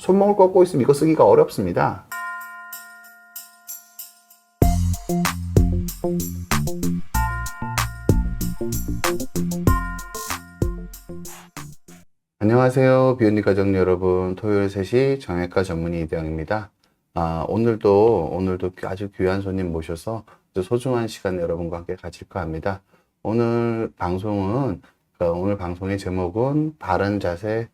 손목을 꺾고 있으면 이거 쓰기가 어렵습니다. 안녕하세요. 비욘디 가족 여러분. 토요일 3시 정형외과 전문의 이대영입니다. 오늘도 아주 귀한 손님 모셔서 아주 소중한 시간 여러분과 함께 가질까 합니다. 오늘 방송의 제목은 바른 자세,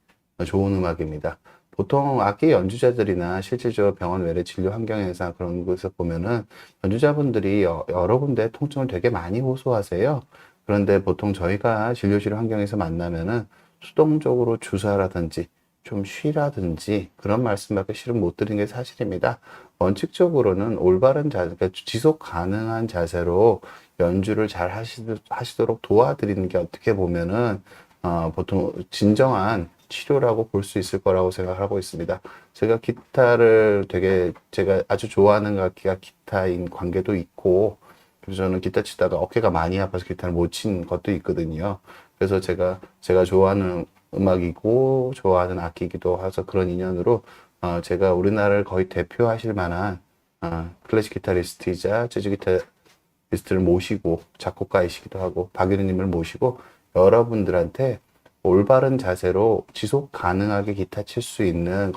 좋은 음악입니다. 보통 악기 연주자들이나 실질적으로 병원 외래 진료 환경에서 그런 곳에서 보면은 연주자분들이 여러 군데 통증을 되게 많이 호소하세요. 그런데 보통 저희가 진료실 환경에서 만나면은 수동적으로 주사라든지 좀 쉬라든지 그런 말씀밖에 실은 못 드리는 게 사실입니다. 원칙적으로는 올바른 자세, 그러니까 지속 가능한 자세로 연주를 잘 하시도록 도와드리는 게 어떻게 보면은 보통 진정한 치료라고 볼 수 있을 거라고 생각하고 있습니다. 제가 제가 아주 좋아하는 악기가 기타인 관계도 있고, 그래서 저는 기타 치다가 어깨가 많이 아파서 기타를 못 친 것도 있거든요. 그래서 제가 좋아하는 음악이고 좋아하는 악기이기도 해서 그런 인연으로 제가 우리나라를 거의 대표하실 만한 클래식 기타리스트이자 재즈 기타리스트를 모시고 작곡가이시기도 하고 박유리님을 모시고 여러분들한테 올바른 자세로 지속 가능하게 기타 칠 수 있는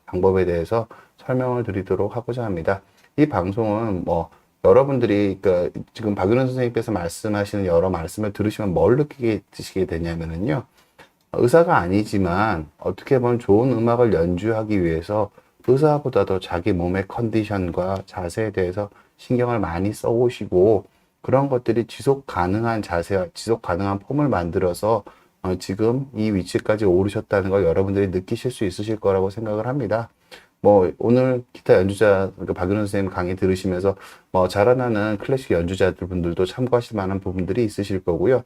방법에 대해서 설명을 드리도록 하고자 합니다. 이 방송은 여러분들이 지금 박윤원 선생님께서 말씀하시는 여러 말씀을 들으시면 뭘 느끼게 되냐면은요. 의사가 아니지만 어떻게 보면 좋은 음악을 연주하기 위해서 의사보다도 자기 몸의 컨디션과 자세에 대해서 신경을 많이 써오시고 그런 것들이 지속 가능한 자세와 지속 가능한 폼을 만들어서 지금 이 위치까지 오르셨다는 걸 여러분들이 느끼실 수 있으실 거라고 생각을 합니다. 오늘 기타 연주자, 그러니까 박윤원 선생님 강의 들으시면서, 자라나는 클래식 연주자들 분들도 참고하실 만한 부분들이 있으실 거고요.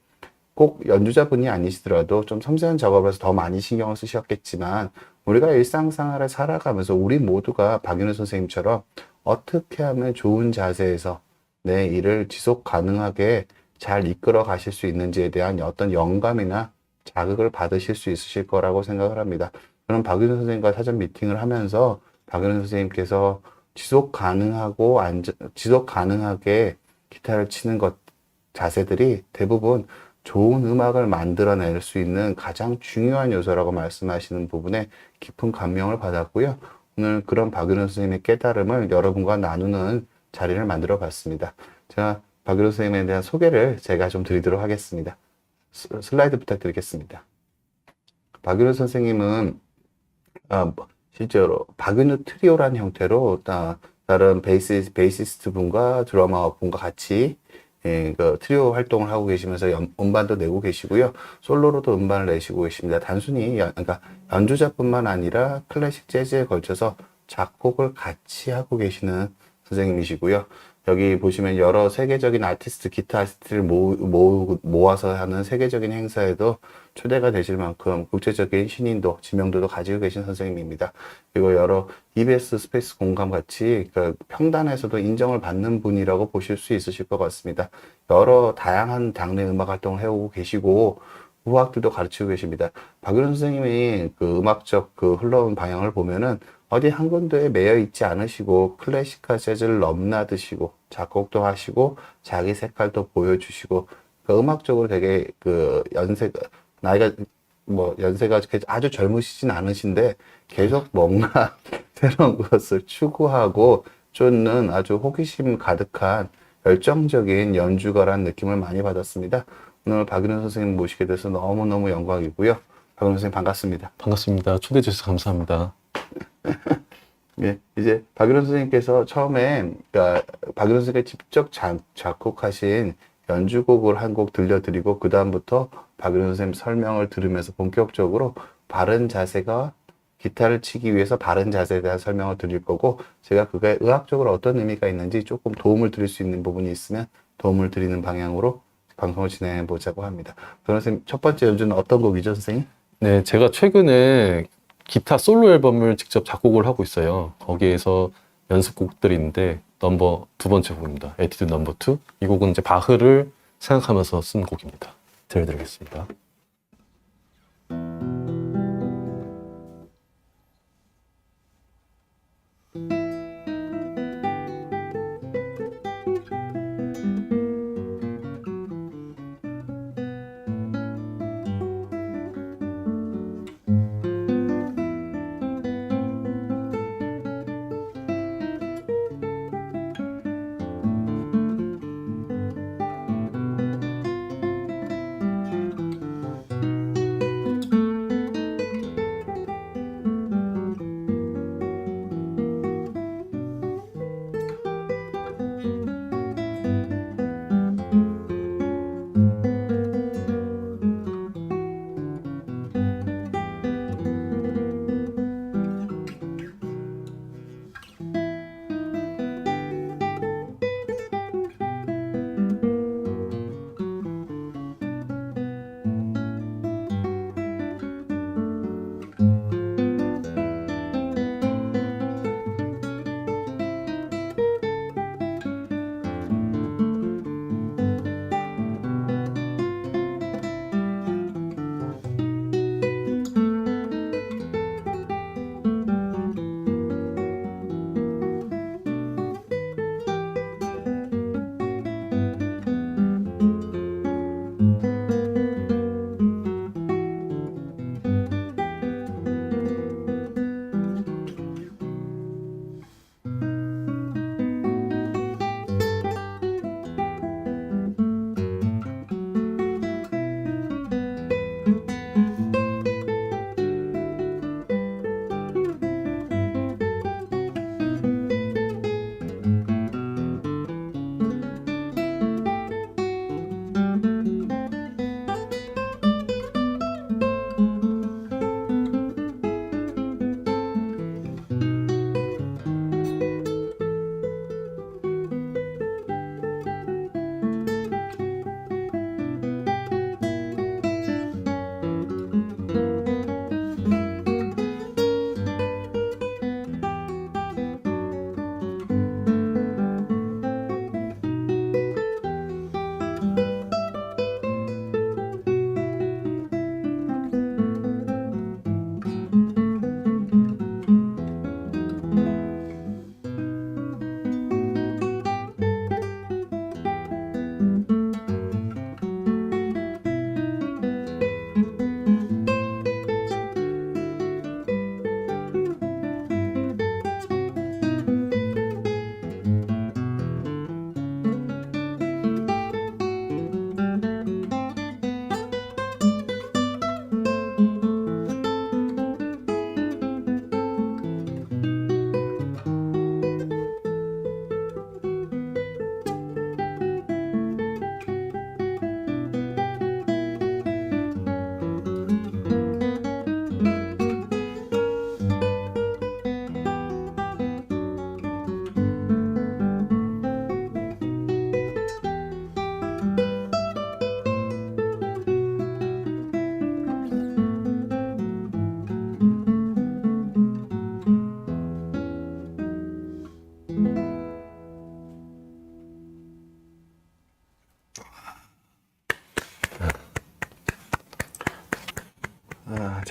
꼭 연주자분이 아니시더라도 좀 섬세한 작업을 해서 더 많이 신경을 쓰셨겠지만, 우리가 일상생활을 살아가면서 우리 모두가 박윤원 선생님처럼 어떻게 하면 좋은 자세에서 내 일을 지속 가능하게 잘 이끌어 가실 수 있는지에 대한 어떤 영감이나 자극을 받으실 수 있으실 거라고 생각을 합니다. 저는 박윤선 선생님과 사전 미팅을 하면서 박윤선 선생님께서 지속 가능하게 기타를 치는 자세들이 대부분 좋은 음악을 만들어낼 수 있는 가장 중요한 요소라고 말씀하시는 부분에 깊은 감명을 받았고요. 오늘 그런 박윤선 선생님의 깨달음을 여러분과 나누는 자리를 만들어 봤습니다. 제가 박윤선 선생님에 대한 소개를 제가 좀 드리도록 하겠습니다. 슬라이드 부탁드리겠습니다. 박윤호 선생님은 실제로 박윤호 트리오라는 형태로 다른 베이시스트 분과 드러머 분과 같이 그 트리오 활동을 하고 계시면서 음반도 내고 계시고요. 솔로로도 음반을 내시고 계십니다. 단순히 그러니까 연주자뿐만 아니라 클래식 재즈에 걸쳐서 작곡을 같이 하고 계시는 선생님이시고요. 여기 보시면 여러 세계적인 기타 아티스트를 모아서 하는 세계적인 행사에도 초대가 되실 만큼 국제적인 신인도, 지명도도 가지고 계신 선생님입니다. 그리고 여러 EBS 스페이스 공감 같이 평단에서도 인정을 받는 분이라고 보실 수 있으실 것 같습니다. 여러 다양한 장르 음악 활동을 해오고 계시고, 우학들도 가르치고 계십니다. 박윤 선생님이 음악적 흘러온 방향을 보면은 어디 한 군데에 매여 있지 않으시고 클래식과 재즈를 넘나드시고 작곡도 하시고 자기 색깔도 보여주시고 음악적으로 되게 연세가 아주 젊으시진 않으신데 계속 뭔가 새로운 것을 추구하고 쫓는 아주 호기심 가득한 열정적인 연주가라는 느낌을 많이 받았습니다. 오늘 박윤호 선생님 모시게 돼서 너무너무 영광이고요. 박윤호 선생님 반갑습니다. 반갑습니다. 초대해 주셔서 감사합니다. 예, 이제 박윤호 선생님께서 처음에 박윤호 선생님이 직접 작곡하신 연주곡을 한 곡 들려드리고 그 다음부터 박윤호 선생님 설명을 들으면서 본격적으로 바른 자세가 기타를 치기 위해서 바른 자세에 대한 설명을 드릴 거고 제가 그게 의학적으로 어떤 의미가 있는지 조금 도움을 드릴 수 있는 부분이 있으면 도움을 드리는 방향으로 방송을 진행해 보자고 합니다. 박윤호 선생님 첫 번째 연주는 어떤 곡이죠, 선생님? 네, 제가 최근에 기타 솔로 앨범을 직접 작곡을 하고 있어요. 거기에서 연습곡들인데 두 번째 곡입니다. 에티튜드 넘버 2. 이 곡은 이제 바흐를 생각하면서 쓴 곡입니다. 들려드리겠습니다.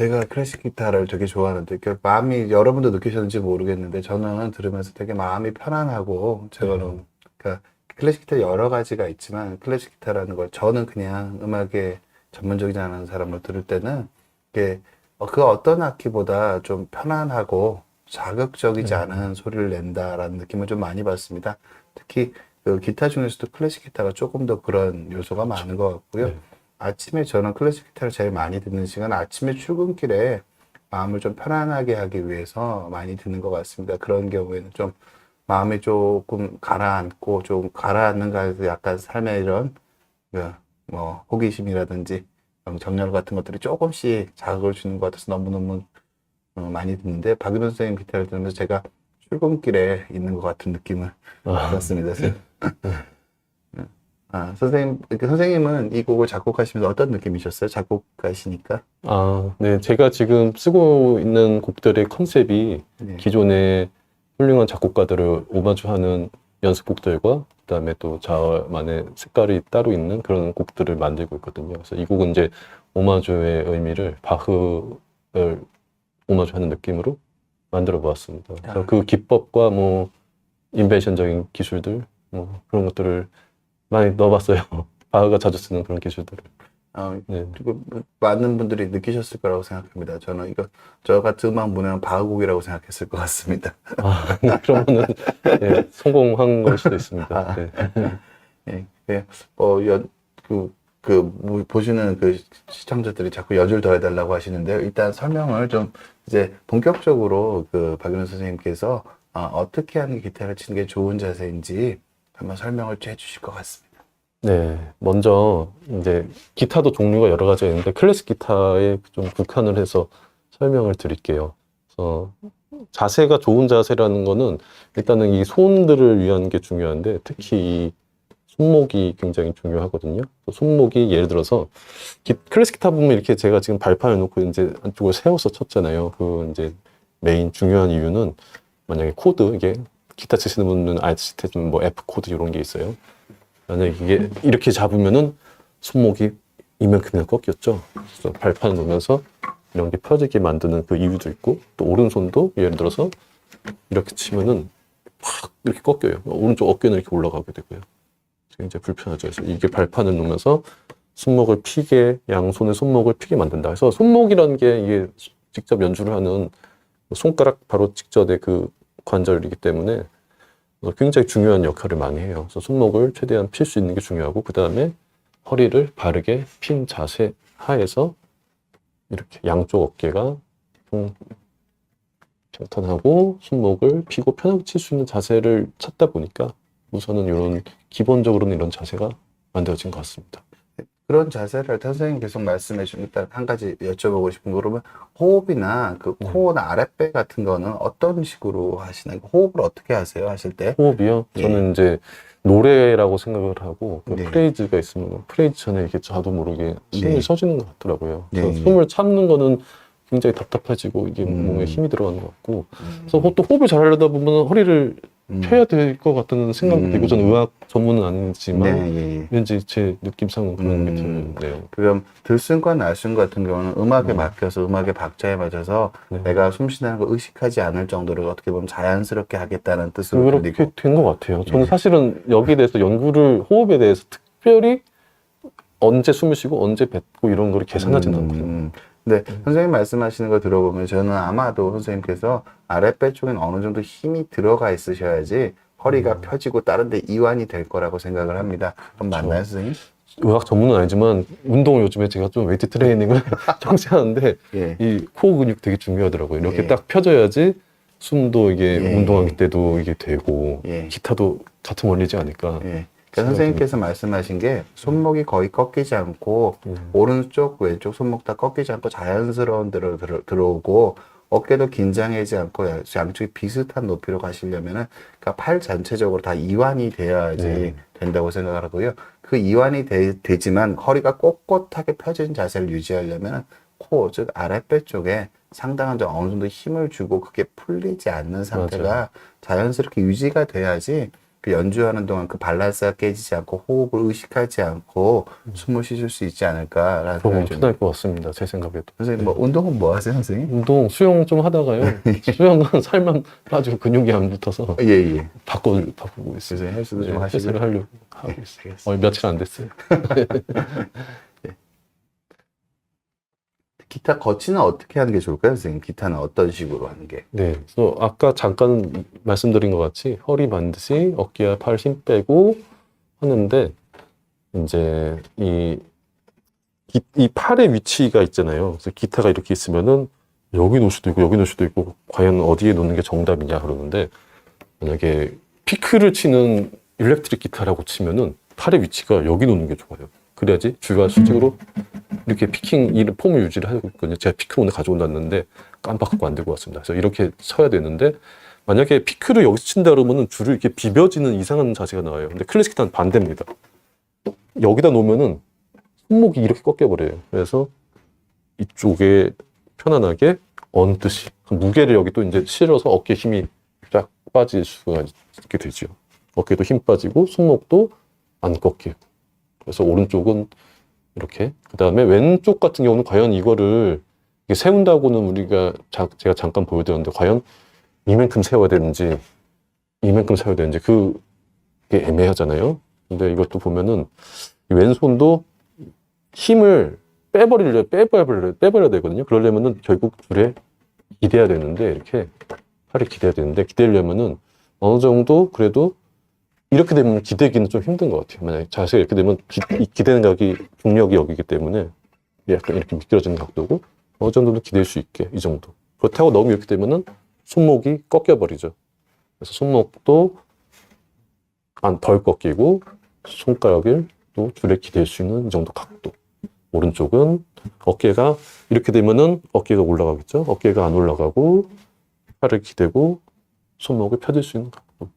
제가 클래식 기타를 되게 좋아하는데, 그 마음이, 여러분도 느끼셨는지 모르겠는데, 저는 들으면서 되게 마음이 편안하고, 저는, 그러니까 클래식 기타 여러 가지가 있지만, 클래식 기타라는 걸 저는 그냥 음악에 전문적이지 않은 사람을 들을 때는, 이게, 그 어떤 악기보다 좀 편안하고 자극적이지 않은 소리를 낸다라는 느낌을 좀 많이 받습니다. 특히 그 기타 중에서도 클래식 기타가 조금 더 그런 요소가 많은 것 같고요. 네. 아침에 저는 클래식 기타를 제일 많이 듣는 시간, 아침에 출근길에 마음을 좀 편안하게 하기 위해서 많이 듣는 것 같습니다. 그런 경우에는 좀 마음이 조금 가라앉고, 좀 가라앉는가 해서 약간 삶의 이런, 그, 뭐, 호기심이라든지, 정열 같은 것들이 조금씩 자극을 주는 것 같아서 너무너무 많이 듣는데, 박윤호 선생님 기타를 들으면서 제가 출근길에 있는 것 같은 느낌을 받았습니다. 선생님, 이렇게 선생님은 이 곡을 작곡하시면서 어떤 느낌이셨어요? 작곡가시니까? 네. 제가 지금 쓰고 있는 곡들의 컨셉이 네. 기존의 훌륭한 작곡가들을 오마주하는 연습곡들과 그다음에 또 저만의 색깔이 따로 있는 그런 곡들을 만들고 있거든요. 그래서 이 곡은 이제 오마주의 의미를 바흐를 오마주하는 느낌으로 만들어 보았습니다. 그래서 그 기법과 뭐 인벤션적인 기술들 뭐 그런 것들을 많이 넣어봤어요. 바흐가 자주 쓰는 그런 기술들을. 네. 그리고 많은 분들이 느끼셨을 거라고 생각합니다. 저는 저 같은 음악 문화는 바흐곡이라고 생각했을 것 같습니다. 그러면은 예, 성공한 걸 수도 있습니다. 네. 예, 보시는 그 시청자들이 자꾸 여줄 더 해달라고 하시는데요. 일단 설명을 좀 이제 본격적으로 그 박윤호 선생님께서 어떻게 하는 기타를 치는 게 좋은 자세인지 한번 설명을 좀 해주실 것 같습니다. 네, 먼저 이제 기타도 종류가 여러 가지가 있는데 클래식 기타에 좀 국한을 해서 설명을 드릴게요. 그래서 자세가 좋은 자세라는 거는 일단은 이 손들을 위한 게 중요한데 특히 이 손목이 굉장히 중요하거든요. 손목이 예를 들어서 클래식 기타 보면 이렇게 제가 지금 발판을 놓고 이제 안쪽을 세워서 쳤잖아요. 그 이제 메인 중요한 이유는 만약에 코드 이게 기타 치시는 분은 아시겠지만 뭐 F 코드 이런 게 있어요. 만약에 이게 이렇게 잡으면은 손목이 이만큼이나 꺾였죠. 그래서 발판을 놓으면서 이런 게 펴지게 만드는 그 이유도 있고 또 오른손도 예를 들어서 이렇게 치면은 팍 이렇게 꺾여요. 오른쪽 어깨는 이렇게 올라가게 되고요. 굉장히 불편하죠. 그래서 이게 발판을 놓으면서 손목을 피게 양손의 손목을 피게 만든다. 그래서 손목이라는 게 이게 직접 연주를 하는 손가락 바로 직전의 그 관절이기 때문에 굉장히 중요한 역할을 많이 해요. 그래서 손목을 최대한 필 수 있는 게 중요하고 그 다음에 허리를 바르게 핀 자세 하에서 이렇게 양쪽 어깨가 좀 평탄하고 손목을 피고 편하게 칠 수 있는 자세를 찾다 보니까 우선은 이런 기본적으로는 이런 자세가 만들어진 것 같습니다. 그런 자세를 선생님 계속 말씀해 주신 일단 한 가지 여쭤보고 싶은 거 그러면 호흡이나 그 코어나 아랫배 같은 거는 어떤 식으로 하시나요? 호흡을 어떻게 하세요? 하실 때? 호흡이요? 예. 저는 이제 노래라고 생각을 하고 그 네. 프레이즈가 있으면 프레이즈 전에 이렇게 저도 모르게 숨이 네. 쉬어지는 것 같더라고요. 네. 그래서 숨을 참는 거는 굉장히 답답해지고 이게 몸에 힘이 들어가는 것 같고 그래서 또 호흡을 잘 하려다 보면 허리를 펴야 될 것 같다는 생각이 들고 저는 의학 전문은 아니지만 네, 예. 왠지 제 느낌상은 그런 게 드네요. 그럼 들숨과 날숨 같은 경우는 음악에 맡겨서 음악의 박자에 맞춰서 네. 내가 숨 쉬는 거 의식하지 않을 정도로 어떻게 보면 자연스럽게 하겠다는 뜻으로 그렇게 들리고 된 것 같아요. 저는 네. 사실은 여기에 대해서 호흡에 대해서 특별히 언제 숨을 쉬고 언제 뱉고 이런 걸 계산하진 않거든요. 근데 선생님 말씀하시는 거 들어보면 저는 아마도 선생님께서 아랫배 쪽엔 어느 정도 힘이 들어가 있으셔야지 허리가 펴지고 다른 데 이완이 될 거라고 생각을 합니다. 그럼 맞나요, 선생님? 의학 전문은 아니지만 운동을 요즘에 제가 좀 웨이트 트레이닝을 정시하는데 예. 이 코어 근육 되게 중요하더라고요. 이렇게 예. 딱 펴져야지 숨도 이게 예. 운동할 때도 이게 되고 예. 기타도 같은 원리지 않을까. 예. 그러니까 선생님께서 말씀하신 게 손목이 거의 꺾이지 않고 오른쪽 왼쪽 손목 다 꺾이지 않고 자연스러운 대로 들어오고 어깨도 긴장하지 않고 양쪽이 비슷한 높이로 가시려면은 그러니까 팔 전체적으로 다 이완이 돼야지 된다고 생각을 하고요. 그 이완이 되지만 허리가 꼿꼿하게 펴진 자세를 유지하려면 코, 즉 아랫배 쪽에 상당한 어느 정도 힘을 주고 그게 풀리지 않는 상태가 맞아요. 자연스럽게 유지가 돼야지 그 연주하는 동안 그 밸런스가 깨지지 않고 호흡을 의식하지 않고 숨을 쉬실 수 있지 않을까라는 그러면 생각이 듭니다. 편할 것 같습니다. 제 생각에도. 선생님 뭐 운동은 뭐 하세요, 선생님? 운동, 수영 좀 하다가요. 수영은 살만 빠지고 근육이 안 붙어서 예. 바꾸고 있어요. 그래서 헬스도 좀 네, 하시고. 헬스를 하려고 하고 네, 있어요. 알겠습니다. 며칠 안 됐어요. 기타 거치는 어떻게 하는 게 좋을까요, 선생님? 기타는 어떤 식으로 하는 게? 네, 그래서 아까 잠깐 말씀드린 것 같이 허리 반드시 어깨와 팔 힘 빼고 하는데 이제 이 팔의 위치가 있잖아요. 그래서 기타가 이렇게 있으면은 여기 놓을 수도 있고 여기 놓을 수도 있고 과연 어디에 놓는 게 정답이냐 그러는데 만약에 피크를 치는 일렉트릭 기타라고 치면은 팔의 위치가 여기 놓는 게 좋아요. 그래야지 주가 실제로 이렇게 피킹 이 폼을 유지를 하고 있거든요. 제가 피크를 오늘 가져온다는데 깜빡하고 안 들고 왔습니다. 그래서 이렇게 서야 되는데 만약에 피크를 여기서 친다 그러면은 줄을 이렇게 비벼지는 이상한 자세가 나와요. 근데 클래식 기타는 반대입니다. 여기다 놓으면은 손목이 이렇게 꺾여버려요. 그래서 이쪽에 편안하게 얹듯이 무게를 여기 또 이제 실어서 어깨 힘이 쫙 빠질 수가 있게 되죠. 어깨도 힘 빠지고 손목도 안 꺾이고. 그래서 오른쪽은 이렇게. 그 다음에 왼쪽 같은 경우는 과연 이거를 이렇게 세운다고는 우리가 제가 잠깐 보여드렸는데 과연 이만큼 세워야 되는지 이만큼 세워야 되는지 그게 애매하잖아요. 근데 이것도 보면은 이 왼손도 힘을 빼버려야 되거든요. 그러려면은 결국 줄에 기대야 되는데 이렇게 팔이 기대야 되는데 기대려면은 어느 정도 그래도 이렇게 되면 기대기는 좀 힘든 것 같아요. 만약에 자세가 이렇게 되면 기대는 각이 중력이 여기기 때문에 약간 이렇게 미끄러지는 각도고 어느 정도는 기댈 수 있게 이 정도. 그렇다고 너무 이렇게 되면은 손목이 꺾여버리죠. 그래서 손목도 덜 꺾이고 손가락을 또 줄에 기댈 수 있는 이 정도 각도. 오른쪽은 어깨가 이렇게 되면은 어깨가 올라가겠죠. 어깨가 안 올라가고 팔을 기대고 손목을 펴질 수 있는 각도.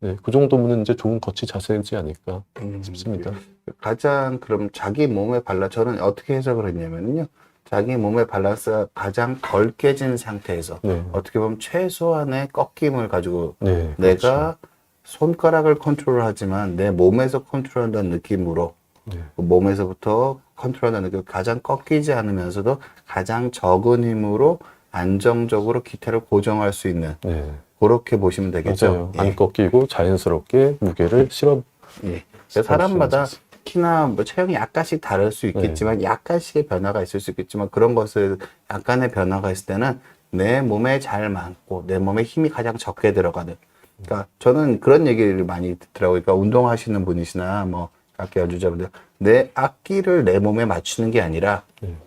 네, 그 정도면 이제 좋은 거치 자세이지 않을까 싶습니다. 가장 그럼 자기 몸의 밸런스 저는 어떻게 해석을 했냐면요. 자기 몸의 밸런스가 가장 덜 깨진 상태에서 네, 어떻게 보면 최소한의 꺾임을 가지고 네, 내가 손가락을 컨트롤하지만 내 몸에서 컨트롤한다는 느낌으로 네. 몸에서부터 컨트롤한다는 느낌 가장 꺾이지 않으면서도 가장 적은 힘으로 안정적으로 기타를 고정할 수 있는 네, 그렇게 보시면 되겠죠. 맞아요. 안 꺾이고 자연스럽게 무게를 실어. 예. 그래서 사람마다 키나 뭐 체형이 약간씩 다를 수 있겠지만 약간씩의 변화가 있을 수 있겠지만 그런 것을 약간의 변화가 있을 때는 내 몸에 잘 맞고 내 몸에 힘이 가장 적게 들어가는. 그러니까 저는 그런 얘기를 많이 듣더라고요. 그러니까 운동하시는 분이시나 뭐 악기 연주자분들 내 악기를 내 몸에 맞추는 게 아니라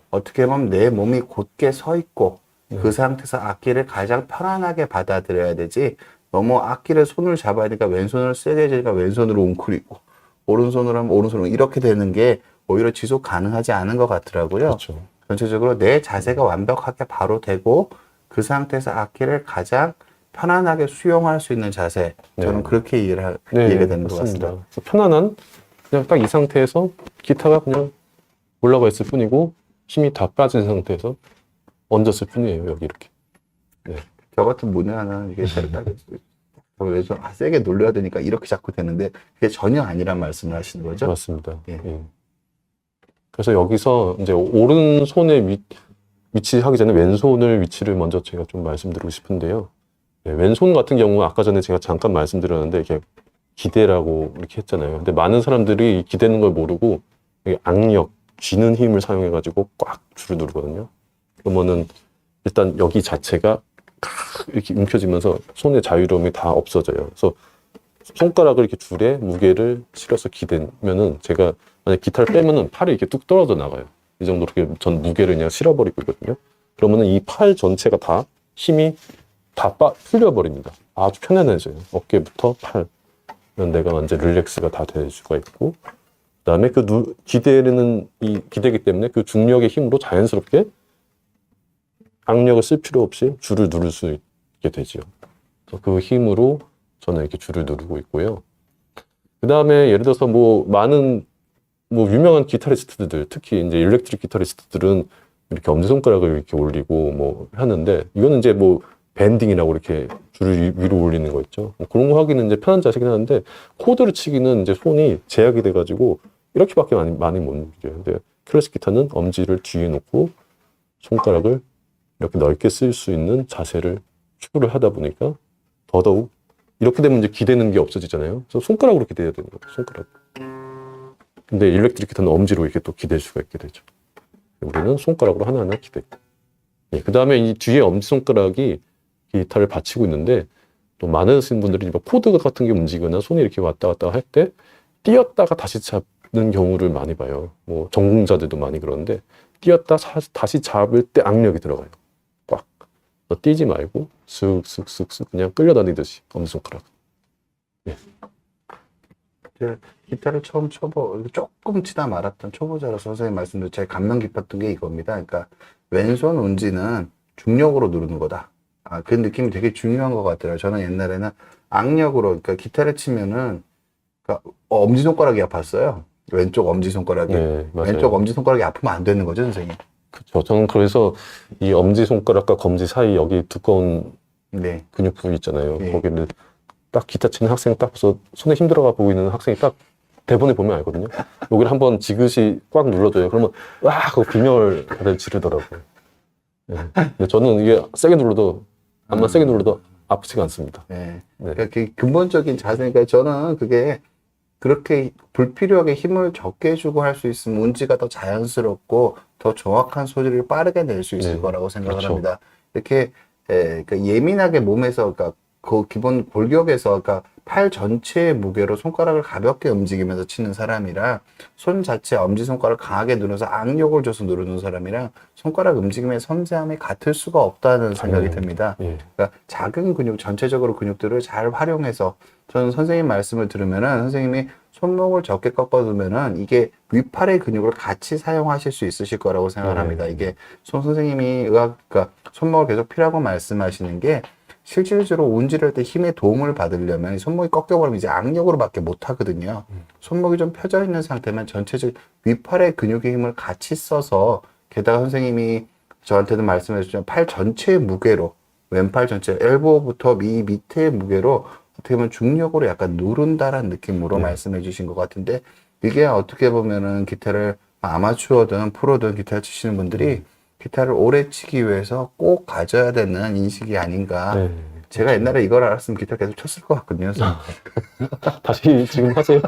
어떻게 보면 내 몸이 곧게 서 있고 그 상태에서 악기를 가장 편안하게 받아들여야 되지 너무 악기를 손을 잡아야 되니까 왼손을 세게 되니까 왼손으로 웅크리고 오른손으로 하면 오른손으로 이렇게 되는 게 오히려 지속 가능하지 않은 것 같더라고요. 그렇죠. 전체적으로 내 자세가 완벽하게 바로 되고 그 상태에서 악기를 가장 편안하게 수용할 수 있는 자세. 저는 그렇게 이해가 되는 것 같습니다. 그래서 편안한 그냥 딱 이 상태에서 기타가 그냥 올라가 있을 뿐이고 힘이 다 빠진 상태에서 얹었을 뿐이에요. 여기 이렇게. 저 같은 문외한은 이게 잘 왼손 세게 놀려야 되니까 이렇게 자꾸 되는데 그게 전혀 아니란 말씀을 하시는 거죠? 맞습니다. 예. 예. 그래서 여기서 이제 오른손에 위치하기 전에 왼손을 위치를 먼저 제가 좀 말씀드리고 싶은데요. 네, 왼손 같은 경우는 아까 전에 제가 잠깐 말씀드렸는데 이게 기대라고 이렇게 했잖아요. 근데 많은 사람들이 이 기대는 걸 모르고 이게 악력, 쥐는 힘을 사용해가지고 꽉 줄을 누르거든요. 그러면은 일단 여기 자체가 이렇게 움켜쥐면서 손의 자유로움이 다 없어져요. 그래서 손가락을 이렇게 줄에 무게를 실어서 기대면은 제가 만약 기타를 빼면은 팔이 이렇게 뚝 떨어져 나가요. 이 정도로 이렇게 전 무게를 그냥 실어버리고 있거든요. 그러면은 이 팔 전체가 다 힘이 다 풀려버립니다. 아주 편안해져요. 어깨부터 팔. 내가 완전 릴렉스가 다 될 수가 있고, 그 다음에 기대는 이 기대기 때문에 그 중력의 힘으로 자연스럽게 악력을 쓸 필요 없이 줄을 누를 수 있게 되죠. 그래서 그 힘으로 저는 이렇게 줄을 누르고 있고요. 그 다음에 예를 들어서 많은 유명한 기타리스트들, 특히 이제 일렉트릭 기타리스트들은 이렇게 엄지손가락을 이렇게 올리고 하는데, 이거는 이제 밴딩이라고 이렇게 줄을 위로 올리는 거 있죠. 뭐 그런 거 하기는 이제 편한 자세긴 하는데 코드를 치기는 이제 손이 제약이 돼가지고 이렇게밖에 많이 못 움직여요. 근데 클래식 기타는 엄지를 뒤에 놓고 손가락을 이렇게 넓게 쓸 수 있는 자세를 추구를 하다 보니까 더더욱 이렇게 되면 이제 기대는 게 없어지잖아요. 그래서 손가락으로 기대야 되는 거예요. 손가락. 근데 일렉트릭 기타는 엄지로 이렇게 또 기댈 수가 있게 되죠. 우리는 손가락으로 하나하나 기대고. 예, 그 다음에 이 뒤에 엄지손가락이 기타를 받치고 있는데 또 많으신 분들이 뭐 코드 같은 게 움직이거나 손이 이렇게 왔다 갔다 할 때 띄었다가 다시 잡는 경우를 많이 봐요. 뭐 전공자들도 많이 그러는데 띄었다 다시 잡을 때 악력이 들어가요. 꽉. 띄지 말고 쓱쓱쓱쓱 그냥 끌려다니듯이 엄지손가락. 예. 제가 기타를 처음 조금 치다 말았던 초보자로서 선생님 말씀도 제가 감명 깊었던 게 이겁니다. 그러니까 왼손 운지는 중력으로 누르는 거다. 그 느낌이 되게 중요한 것 같더라고요. 저는 옛날에는 악력으로, 그러니까 기타를 치면은, 그러니까 엄지손가락이 아팠어요. 왼쪽 엄지손가락이. 네, 맞아요. 왼쪽 엄지손가락이 아프면 안 되는 거죠, 선생님? 그렇죠. 저는 그래서 이 엄지손가락과 검지 사이 여기 두꺼운 네. 근육 부위 있잖아요. 네. 거기를 딱 기타 치는 학생 딱 봐서 손에 힘들어가 보이는 학생이 딱 대본에 보면 알거든요. 여기를 한번 지그시 꽉 눌러줘요. 그러면 와 하고 비명을 다들 지르더라고요. 네. 근데 저는 이게 세게 눌러도 암만 세게 눌러도 아프지가 않습니다. 네. 네. 그러니까 그 근본적인 자세니까 저는 그게 그렇게 불필요하게 힘을 적게 주고 할 수 있으면 운지가 더 자연스럽고 더 정확한 소리를 빠르게 낼 수 있을 네. 거라고 생각을 그렇죠. 합니다. 이렇게 그러니까 예민하게 몸에서 그러니까 그 기본 골격에서 그러니까 팔 전체의 무게로 손가락을 가볍게 움직이면서 치는 사람이랑 손 자체 엄지손가락을 강하게 누르면서 악력을 줘서 누르는 사람이랑 손가락 움직임의 섬세함이 같을 수가 없다는 생각이 듭니다. 예. 그러니까 작은 근육, 전체적으로 근육들을 잘 활용해서 저는 선생님 말씀을 들으면은 선생님이 손목을 적게 꺾어두면은 이게 윗팔의 근육을 같이 사용하실 수 있으실 거라고 생각을 합니다. 이게 선생님이 그러니까 손목을 계속 피라고 말씀하시는 게 실질적으로 운지를 할 때 힘의 도움을 받으려면 손목이 꺾여버리면 이제 악력으로밖에 못 하거든요. 손목이 좀 펴져 있는 상태면 전체적 윗팔의 근육의 힘을 같이 써서 게다가 선생님이 저한테도 말씀해 주셨지만 팔 전체의 무게로 왼팔 전체 엘보부터 밑의 무게로 어떻게 보면 중력으로 약간 누른다라는 느낌으로 말씀해 주신 것 같은데 이게 어떻게 보면은 기타를 아마추어든 프로든 기타를 치시는 분들이 기타를 오래 치기 위해서 꼭 가져야 되는 인식이 아닌가. 네. 제가 옛날에 이걸 알았으면 기타 계속 쳤을 것 같거든요. 다시 지금 하세요.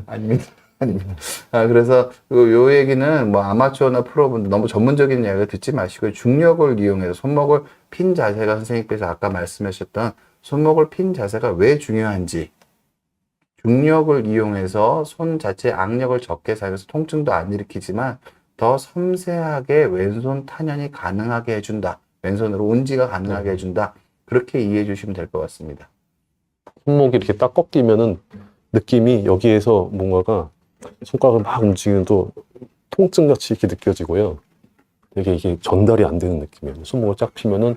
아닙니다. 아닙니다. 그래서 요 얘기는 뭐 아마추어나 프로분들 너무 전문적인 이야기를 듣지 마시고 중력을 이용해서 손목을 핀 자세가 선생님께서 아까 말씀하셨던 손목을 핀 자세가 왜 중요한지 중력을 이용해서 손 자체의 악력을 적게 사용해서 통증도 안 일으키지만 더 섬세하게 왼손 탄현이 가능하게 해준다. 왼손으로 운지가 가능하게 해준다. 그렇게 이해해 주시면 될 것 같습니다. 손목이 이렇게 딱 꺾이면은 느낌이 여기에서 뭔가가 손가락을 막 움직이는 또 통증같이 이렇게 느껴지고요. 되게 이게 전달이 안 되는 느낌이에요. 손목을 쫙 피면은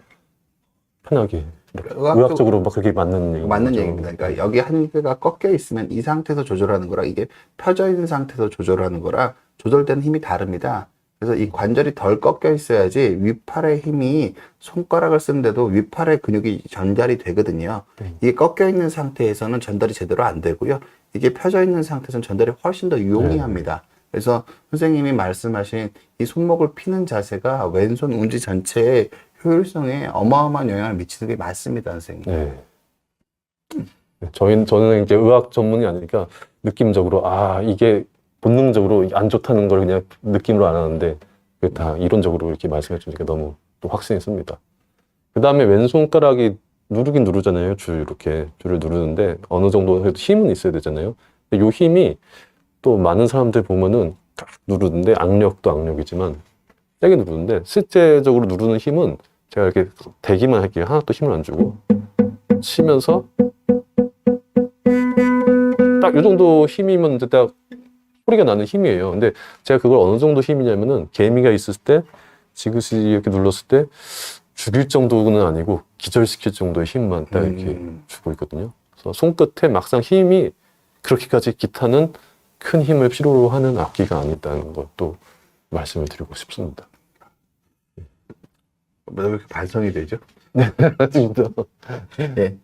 편하게. 의학적으로 막 그렇게 맞는 얘기입니다. 그러니까 여기 한 개가 꺾여 있으면 이 상태에서 조절하는 거랑 이게 펴져 있는 상태에서 조절하는 거랑 조절되는 힘이 다릅니다. 그래서 이 관절이 덜 꺾여 있어야지 윗팔의 힘이 손가락을 쓰는데도 윗팔의 근육이 전달이 되거든요. 이게 꺾여 있는 상태에서는 전달이 제대로 안 되고요. 이게 펴져 있는 상태에서는 전달이 훨씬 더 용이합니다. 그래서 선생님이 말씀하신 이 손목을 피는 자세가 왼손 운지 전체의 효율성에 어마어마한 영향을 미치는 게 맞습니다, 선생님. 네. 저는 이제 의학 전문이 아니니까 느낌적으로 이게 본능적으로 안 좋다는 걸 그냥 느낌으로 알았는데 그게 다 이론적으로 이렇게 말씀해 주니까 너무 또 확신이 씁니다. 그 다음에 왼손가락이 누르긴 누르잖아요. 줄을 누르는데 어느 정도 그래도 힘은 있어야 되잖아요. 근데 요 힘이 또 많은 사람들 보면은 딱 누르는데 악력도 악력이지만 세게 누르는데 실제적으로 누르는 힘은 제가 이렇게 대기만 할게요. 하나도 힘을 안 주고 치면서 딱 이 정도 힘이면 이제 딱 소리가 나는 힘이에요. 근데 제가 그걸 어느 정도 힘이냐면은 개미가 있을 때 지그시 이렇게 눌렀을 때 죽일 정도는 아니고 기절시킬 정도의 힘만 딱 이렇게 주고 있거든요. 그래서 손끝에 막상 힘이 그렇게까지 기타는 큰 힘을 필요로 하는 악기가 아니다는 것도 말씀을 드리고 싶습니다. 왜 이렇게 반성이 되죠? 맞습니다. 예.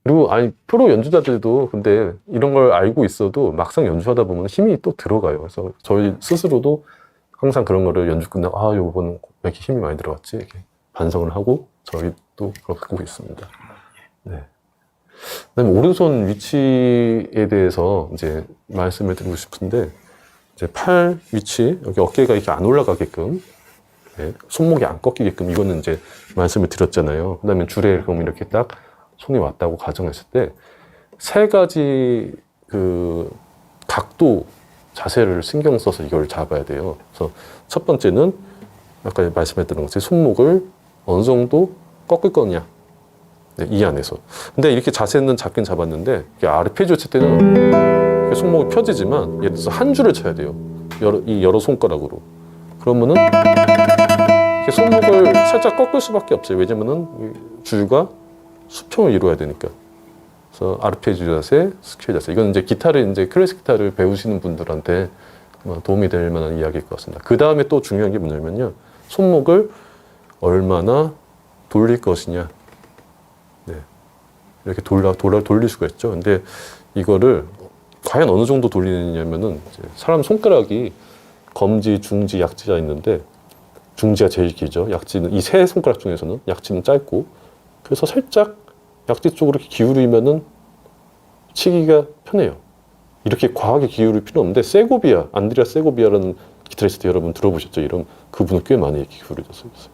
그리고 아니 프로 연주자들도 근데 이런 걸 알고 있어도 막상 연주하다 보면 힘이 또 들어가요. 그래서 저희 스스로도 항상 그런 거를 연주 끝나고 아 요번 왜 이렇게 힘이 많이 들어갔지 이렇게 반성을 하고 저희도 그렇게 하고 있습니다. 네. 그다음에 오른손 위치에 대해서 이제 말씀을 드리고 싶은데 이제 팔 위치 여기 어깨가 이렇게 안 올라가게끔 네, 손목이 안 꺾이게끔 이거는 이제 말씀을 드렸잖아요. 그다음에 줄에 그럼 이렇게 딱 손이 왔다고 가정했을 때 세 가지 그 각도 자세를 신경 써서 이걸 잡아야 돼요. 그래서 첫 번째는 아까 말씀했던 것처럼 손목을 어느 정도 꺾을 거냐 네, 이 안에서. 근데 이렇게 자세는 잡긴 잡았는데 아르페지오 칠 때는 이렇게 손목이 펴지지만 예를 들어서 한 줄을 쳐야 돼요. 여러 손가락으로. 그러면은 이렇게 손목을 살짝 꺾을 수밖에 없어요. 왜냐면은 이 줄과 수평을 이루어야 되니까. 그래서 아르페지오 자세, 스케일 자세. 이건 이제 기타를 이제 클래식 기타를 배우시는 분들한테 도움이 될 만한 이야기일 것 같습니다. 그 다음에 또 중요한 게 뭐냐면요. 손목을 얼마나 돌릴 것이냐. 네. 이렇게 돌릴 수가 있죠. 근데 이거를 과연 어느 정도 돌리느냐면은 사람 손가락이 검지, 중지, 약지가 있는데 중지가 제일 길죠. 약지는 이 세 손가락 중에서는 약지는 짧고 그래서 살짝 약지 쪽으로 이렇게 기울이면은 치기가 편해요. 이렇게 과하게 기울일 필요 없는데 세고비아, 안드레아 세고비아라는 기타리스트 여러분 들어보셨죠? 이런 그분은 꽤 많이 기울여져서 있어요.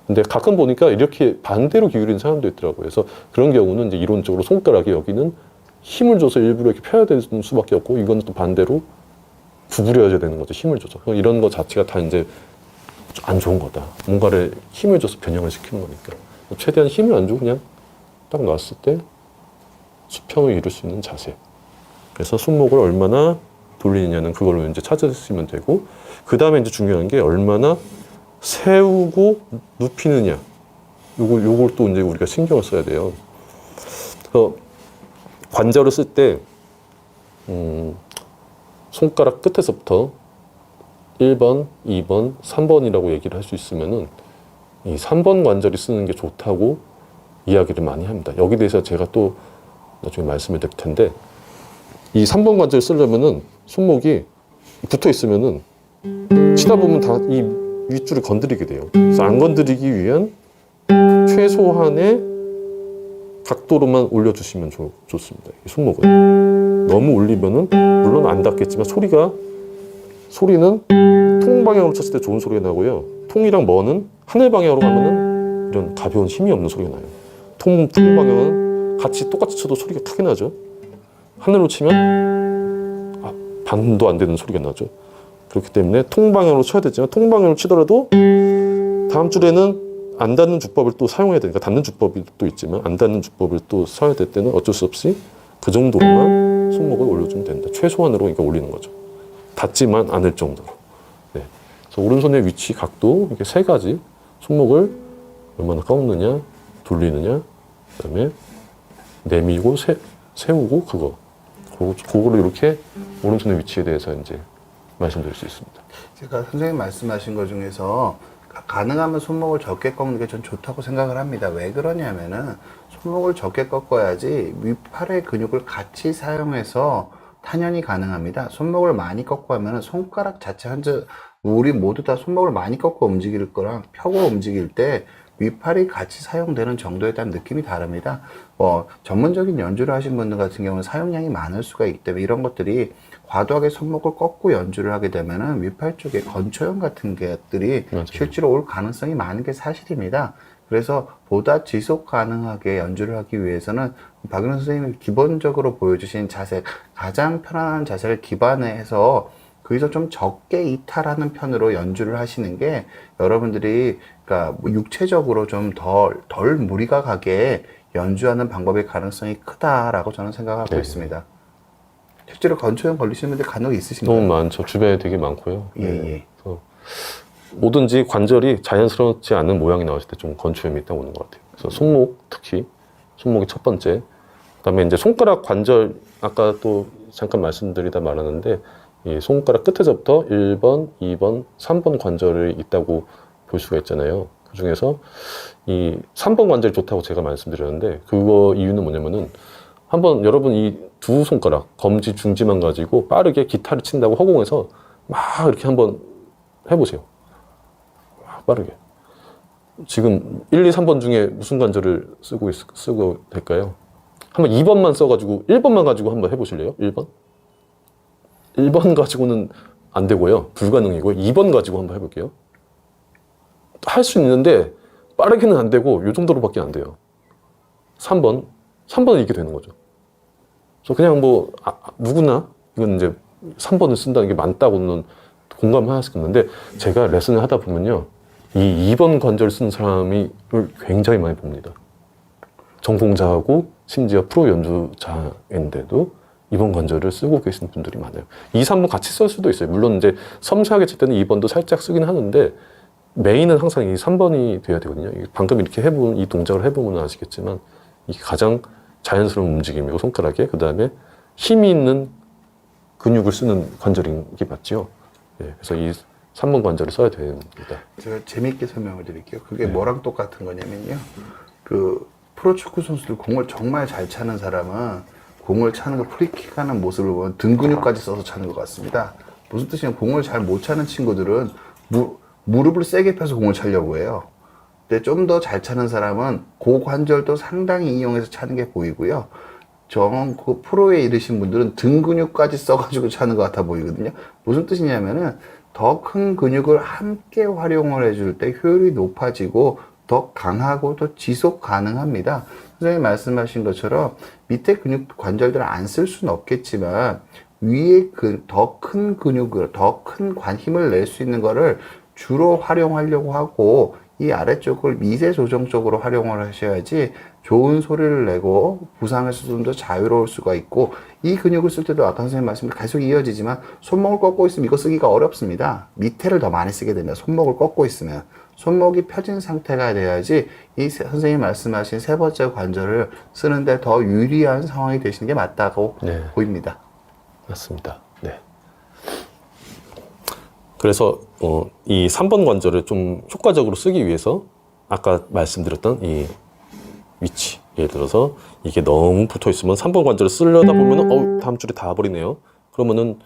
근데 가끔 보니까 이렇게 반대로 기울이는 사람도 있더라고요. 그래서 그런 경우는 이제 이론적으로 손가락이 여기는 힘을 줘서 일부러 이렇게 펴야 되는 수밖에 없고 이건 또 반대로 구부려야 되는 거죠. 힘을 줘서. 이런 거 자체가 다 이제 안 좋은 거다. 뭔가를 힘을 줘서 변형을 시키는 거니까. 최대한 힘을 안 주고 그냥 딱 놨을 때 수평을 이룰 수 있는 자세. 그래서 손목을 얼마나 돌리느냐는 그걸로 이제 찾으시면 되고, 그 다음에 이제 중요한 게 얼마나 세우고 눕히느냐. 요걸 또 이제 우리가 신경을 써야 돼요. 그래서 관절을 쓸 때, 손가락 끝에서부터 1번, 2번, 3번이라고 얘기를 할 수 있으면은 이 3번 관절이 쓰는 게 좋다고 이야기를 많이 합니다. 여기 대해서 제가 또 나중에 말씀을 드릴 텐데, 이 3번 관절 쓰려면은 손목이 붙어 있으면은 치다 보면 다 이 윗줄을 건드리게 돼요. 그래서 안 건드리기 위한 최소한의 각도로만 올려주시면 좋습니다. 이 손목은 너무 올리면은 물론 안 닿겠지만 소리는 통 방향으로 쳤을 때 좋은 소리가 나고요. 통이랑 머는 하늘 방향으로 가면은 이런 가벼운 힘이 없는 소리가 나요. 통 방향은 같이 똑같이 쳐도 소리가 크게 나죠. 하늘로 치면 반도 안 되는 소리가 나죠. 그렇기 때문에 통 방향으로 쳐야 되지만 통 방향으로 치더라도 다음 줄에는 안 닿는 주법을 또 사용해야 되니까 닿는 주법이 또 있지만 안 닿는 주법을 또 써야 될 때는 어쩔 수 없이 그 정도로만 손목을 올려주면 된다. 최소한으로 그러니까 올리는 거죠. 닿지만 않을 정도로. 네. 그래서 오른손의 위치, 각도 이렇게 세 가지 손목을 얼마나 꺾느냐, 돌리느냐, 그다음에 내밀고 세우고 그거를 이렇게 오른손의 위치에 대해서 이제 말씀드릴 수 있습니다. 제가 선생님 말씀하신 것 중에서 가능하면 손목을 적게 꺾는 게 전 좋다고 생각을 합니다. 왜 그러냐면은 손목을 적게 꺾어야지 윗팔의 근육을 같이 사용해서 탄현이 가능합니다. 손목을 많이 꺾고 하면은 손가락 자체 우리 모두 다 손목을 많이 꺾고 움직일 거랑 펴고 움직일 때 윗팔이 같이 사용되는 정도에 대한 느낌이 다릅니다. 전문적인 연주를 하신 분들 같은 경우는 사용량이 많을 수가 있기 때문에 이런 것들이 과도하게 손목을 꺾고 연주를 하게 되면은 윗팔 쪽에 건초형 같은 것들이 맞아요. 실제로 올 가능성이 많은 게 사실입니다. 그래서 보다 지속 가능하게 연주를 하기 위해서는 박윤호 선생님이 기본적으로 보여주신 자세, 가장 편안한 자세를 기반에 해서 거기서 좀 적게 이탈하는 편으로 연주를 하시는 게 여러분들이 그러니까 육체적으로 좀 덜 무리가 가게 연주하는 방법의 가능성이 크다라고 저는 생각하고 네. 있습니다. 실제로 건초형 걸리시는 분들 간혹 있으신가요? 너무 많죠. 주변에 되게 많고요. 예, 예. 그래서 뭐든지 관절이 자연스럽지 않은 모양이 나왔을 때 좀 건초염이 있다고 오는 것 같아요. 그래서 손목, 특히 손목이 첫 번째. 그다음에 이제 손가락 관절, 아까 또 잠깐 말씀드리다 말았는데 이 손가락 끝에서부터 1번, 2번, 3번 관절이 있다고 볼 수가 있잖아요. 그 중에서 이 3번 관절이 좋다고 제가 말씀드렸는데 그거 이유는 뭐냐면은 한번 여러분 이 두 손가락 검지 중지만 가지고 빠르게 기타를 친다고 허공에서 막 이렇게 한번 해보세요. 막 빠르게. 지금 1, 2, 3번 중에 무슨 관절을 쓰고 될까요? 한번 2번만 써가지고 1번만 가지고 한번 해보실래요? 1번? 1번 가지고는 안 되고요. 불가능이고요. 2번 가지고 한번 해볼게요. 할 수 있는데 빠르게는 안 되고 이 정도로밖에 안 돼요. 3번은 이렇게 되는 거죠. 그래서 그냥 뭐 누구나 이건 이제 3번을 쓴다는 게 많다고는 공감하시겠는데 제가 레슨을 하다 보면요. 이 2번 관절 쓰는 사람을 굉장히 많이 봅니다. 전공자하고 심지어 프로 연주자인데도 2번 관절을 쓰고 계신 분들이 많아요. 2, 3번 같이 쓸 수도 있어요. 물론 이제 섬세하게 칠 때는 2번도 살짝 쓰긴 하는데 메인은 항상 이 3번이 돼야 되거든요. 방금 이렇게 해본 이 동작을 해보면 아시겠지만 이게 가장 자연스러운 움직임이고 손가락에 그 다음에 힘이 있는 근육을 쓰는 관절인 게 맞죠. 네, 그래서 이 3번 관절을 써야 됩니다. 제가 재밌게 설명을 드릴게요. 그게 네. 뭐랑 똑같은 거냐면요. 그 프로축구 선수들 공을 정말 잘 차는 사람은 공을 차는 거 프리킥하는 모습을 보면 등 근육까지 써서 차는 것 같습니다. 무슨 뜻이냐면 공을 잘 못 차는 친구들은 무릎을 세게 펴서 공을 차려고 해요. 근데 좀 더 잘 차는 사람은 고관절도 상당히 이용해서 차는 게 보이고요. 그 프로에 이르신 분들은 등 근육까지 써가지고 차는 것 같아 보이거든요. 무슨 뜻이냐면은 더 큰 근육을 함께 활용을 해줄 때 효율이 높아지고 더 강하고 더 지속 가능합니다. 선생님이 말씀하신 것처럼 밑에 근육 관절들을 안 쓸 수는 없겠지만 위에 더 큰 근육을, 더 큰 힘을 낼 수 있는 거를 주로 활용하려고 하고 이 아래쪽을 미세 조정적으로 활용을 하셔야지 좋은 소리를 내고 부상에서 좀 더 자유로울 수가 있고 이 근육을 쓸 때도 아까 선생님 말씀이 계속 이어지지만 손목을 꺾고 있으면 이거 쓰기가 어렵습니다. 밑에를 더 많이 쓰게 됩니다. 손목을 꺾고 있으면. 손목이 펴진 상태가 돼야지 이 선생님이 말씀하신 세 번째 관절을 쓰는데 더 유리한 상황이 되시는 게 맞다고 네. 보입니다. 맞습니다. 네. 그래서 이 3번 관절을 좀 효과적으로 쓰기 위해서 아까 말씀드렸던 이 위치, 예를 들어서 이게 너무 붙어 있으면 3번 관절을 쓰려다 보면은 다음 줄에 닿아버리네요. 그러면은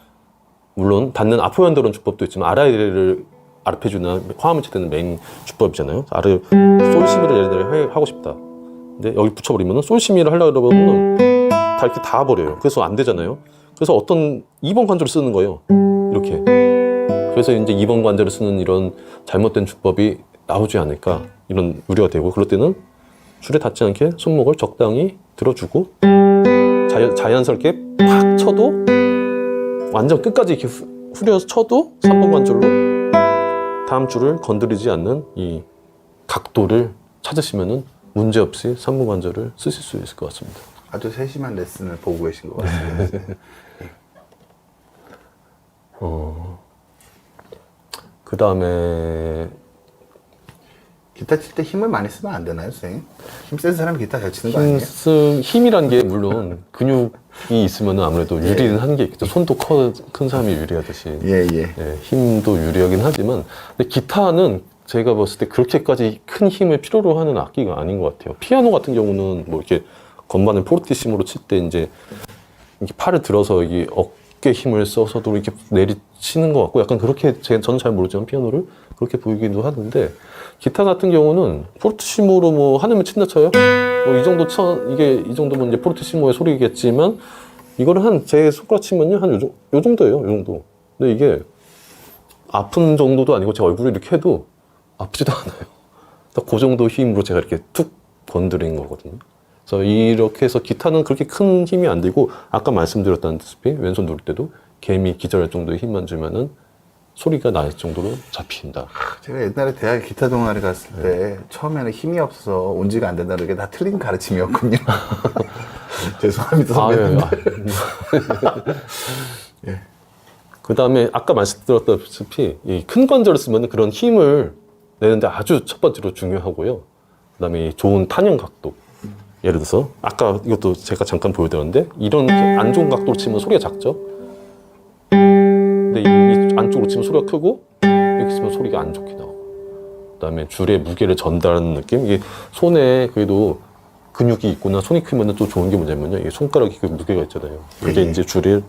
물론 닿는 아포연드론 주법도 있지만 아라이를 아르페지오나 화음을 칠 때는 메인 주법이잖아요. 솔시미를 예를 들어 하고 싶다. 근데 여기 붙여버리면은 솔시미를 하려고 하면은 다 이렇게 닿아버려요. 그래서 안 되잖아요. 그래서 어떤 2번 관절을 쓰는 거예요. 이렇게. 그래서 이제 2번 관절을 쓰는 이런 잘못된 주법이 나오지 않을까 이런 우려가 되고 그럴 때는 줄에 닿지 않게 손목을 적당히 들어주고 자연스럽게 팍 쳐도 완전 끝까지 이렇게 후려서 쳐도 3번 관절로 다음 줄을 건드리지 않는 이 각도를 찾으시면은 문제없이 3번 관절을 쓰실 수 있을 것 같습니다. 아주 세심한 레슨을 보고 계신 것 같습니다. 그 다음에 기타 칠 때 힘을 많이 쓰면 안 되나요, 선생님? 힘 센 사람이 기타 잘 치는 거 아니에요? 힘이란 게 물론 근육이 있으면 아무래도 유리는 하는 게 있겠죠. 손도 큰 사람이 유리하듯이. 예. 예, 힘도 유리하긴 하지만 근데 기타는 제가 봤을 때 그렇게까지 큰 힘을 필요로 하는 악기가 아닌 것 같아요. 피아노 같은 경우는 뭐 이렇게 건반을 포르티시모로 칠 때 이제 이렇게 팔을 들어서 이게 어깨 힘을 써서도 이렇게 내리치는 것 같고 약간 그렇게 저는 잘 모르지만 피아노를 그렇게 보이기도 하는데 기타 같은 경우는 포르티시모로 뭐 하늘을 친다 쳐요. 뭐 이 정도 이게 이 정도면 이제 포르티시모의 소리겠지만 이거를 한 제 손가락 치면요 한 요 정도예요. 요 정도. 근데 이게 아픈 정도도 아니고 제 얼굴을 이렇게 해도 아프지도 않아요. 그 정도 힘으로 제가 이렇게 툭 건드린 거거든요. 그래서 이렇게 해서 기타는 그렇게 큰 힘이 안 들고 아까 말씀드렸다시피 왼손 누를 때도 개미 기절할 정도의 힘만 주면은 소리가 날 정도로 잡힌다. 제가 옛날에 대학 기타 동아리 갔을 때 처음에는 힘이 없어서 온지가 안 된다는 게 다 틀린 가르침이었군요. 죄송합니다, 선배님. 예. 그 다음에 아까 말씀드렸다시피 이 큰 관절을 쓰면 그런 힘을 내는데 아주 첫 번째로 중요하고요. 그 다음에 좋은 탄형 각도. 예를 들어서 아까 이것도 제가 잠깐 보여드렸는데 이런 안 좋은 각도로 치면 소리가 작죠. 근데 이 안쪽으로 치면 소리가 크고 이렇게 치면 소리가 안 좋게 나오고 그다음에 줄의 무게를 전달하는 느낌. 이게 손에 그래도 근육이 있구나. 손이 크면 또 좋은 게 뭐냐면요. 이게 손가락이 그 무게가 있잖아요. 이게 이제 줄을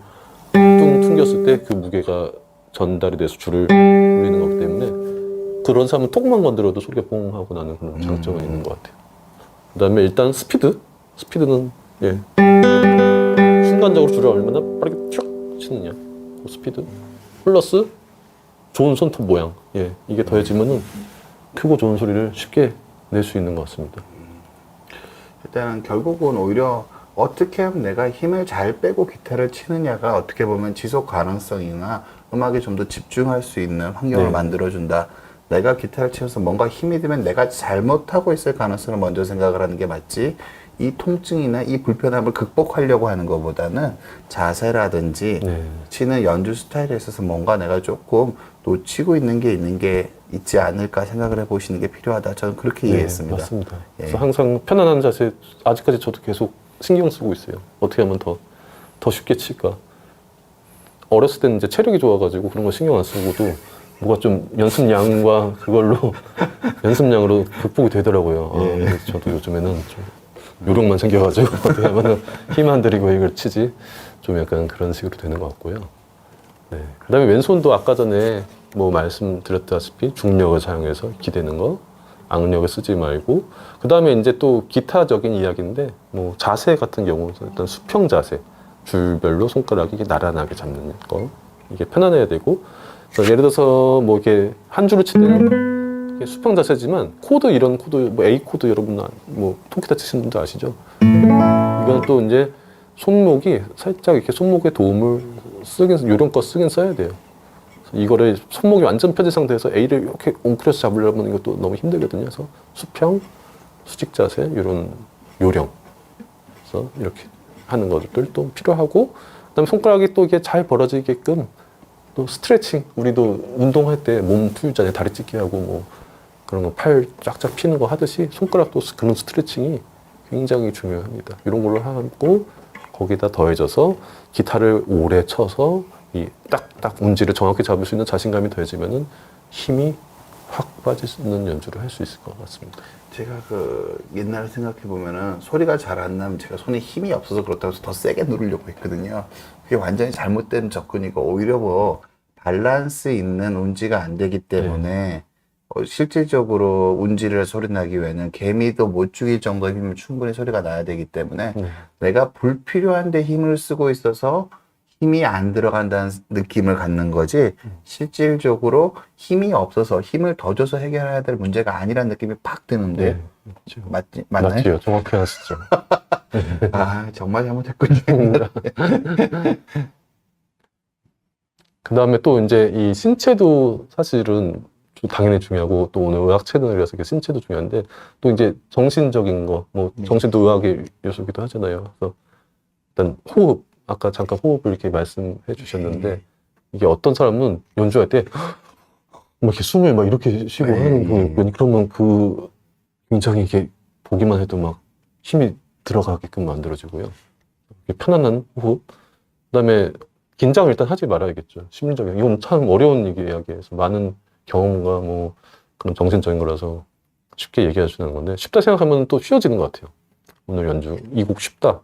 뚱 튕겼을 때 그 무게가 전달이 돼서 줄을 돌리는 거기 때문에 그런 사람은 톡만 건드려도 소리가 뽕 하고 나는 그런 장점이 있는 것 같아요. 그다음에 일단 스피드는 예. 순간적으로 줄을 얼마나 빠르게 쭉 치느냐. 그 스피드 플러스 좋은 손톱 모양. 예. 이게 더해지면은 크고 좋은 소리를 쉽게 낼 수 있는 것 같습니다. 일단은 결국은 오히려 어떻게 하면 내가 힘을 잘 빼고 기타를 치느냐가 어떻게 보면 지속 가능성이나 음악에 좀 더 집중할 수 있는 환경을 네. 만들어준다. 내가 기타를 치면서 뭔가 힘이 들면 내가 잘못하고 있을 가능성을 먼저 생각을 하는 게 맞지. 이 통증이나 이 불편함을 극복하려고 하는 것보다는 자세라든지 네. 치는 연주 스타일에 있어서 뭔가 내가 조금 놓치고 있는 게 있지 않을까 생각을 해보시는 게 필요하다. 저는 그렇게 이해했습니다. 맞습니다. 예. 그래서 항상 편안한 자세, 아직까지 저도 계속 신경 쓰고 있어요. 어떻게 하면 더 쉽게 칠까. 어렸을 때는 이제 체력이 좋아가지고 그런 거 신경 안 쓰고도 뭐가 좀 연습량과 그걸로 연습량으로 극복이 되더라고요. 그래서 저도 요즘에는 좀 요령만 생겨가지고 어떻게 하면 힘 안 들이고 이걸 치지 좀 약간 그런 식으로 되는 것 같고요. 네. 그다음에 왼손도 아까 전에 뭐 말씀드렸다시피 중력을 사용해서 기대는 거, 악력을 쓰지 말고 그다음에 이제 또 기타적인 이야기인데 뭐 자세 같은 경우 일단 수평 자세, 줄별로 손가락이 나란하게 잡는 거 이게 편안해야 되고 그래서 예를 들어서 뭐 이렇게 한 줄을 칠 때는 이게 수평 자세지만 코드 이런 코드 뭐 A 코드 여러분 뭐 통기타 치시는 분들 아시죠? 이건 또 이제 손목이 살짝 이렇게 손목에 도움을 쓰긴 요령껏 쓰긴 써야 돼요. 그래서 이거를 손목이 완전 펴진 상태에서 A를 이렇게 웅크려서 잡으려면 이것도 너무 힘들거든요. 그래서 수평, 수직 자세 이런 요령. 그래서 이렇게 하는 것들 또 필요하고 그다음에 손가락이 또 이게 잘 벌어지게끔 또 스트레칭 우리도 운동할 때 몸 풀잖아요. 다리 찢기 하고 뭐 그런 거 팔 쫙쫙 피는 거 하듯이 손가락도 그런 스트레칭이 굉장히 중요합니다. 이런 걸로 하고 거기다 더해져서 기타를 오래 쳐서 이 딱딱 운지를 정확히 잡을 수 있는 자신감이 더해지면은 힘이 확 빠지는 연주를 할 수 있을 것 같습니다. 제가 그 옛날에 생각해 보면은 소리가 잘 안 나면 제가 손에 힘이 없어서 그렇다고 해서 더 세게 누르려고 했거든요. 그게 완전히 잘못된 접근이고 오히려 뭐 밸런스 있는 운지가 안 되기 때문에 실질적으로 운지를 소리 나기 위해는 개미도 못 죽일 정도의 힘을 충분히 소리가 나야 되기 때문에 내가 불필요한데 힘을 쓰고 있어서 힘이 안 들어간다는 느낌을 갖는 거지 실질적으로 힘이 없어서 힘을 더 줘서 해결해야 될 문제가 아니라는 느낌이 팍 드는데 맞나요? 맞지요. 정확히 하시죠. 아 정말 잘못했군요. 그 다음에 또 이제 이 신체도 사실은 당연히 중요하고 또 오늘 의학 채널이라서 신체도 중요한데 또 이제 정신적인 거, 뭐 정신도 의학의 요소기도 하잖아요. 그래서 일단 호흡, 아까 잠깐 호흡을 이렇게 말씀해 주셨는데 이게 어떤 사람은 연주할 때 막 이렇게 숨을 막 이렇게 쉬고 하는 거 그러면 그 굉장히 이게 보기만 해도 막 힘이 들어가게끔 만들어지고요. 편안한 호흡, 그다음에 긴장을 일단 하지 말아야겠죠. 심리적인 이건 참 어려운 이야기에서 많은 경험과 뭐 그런 정신적인 거라서 쉽게 얘기해 주는 건데 쉽다 생각하면 또 쉬워지는 것 같아요. 오늘 연주 이 곡 쉽다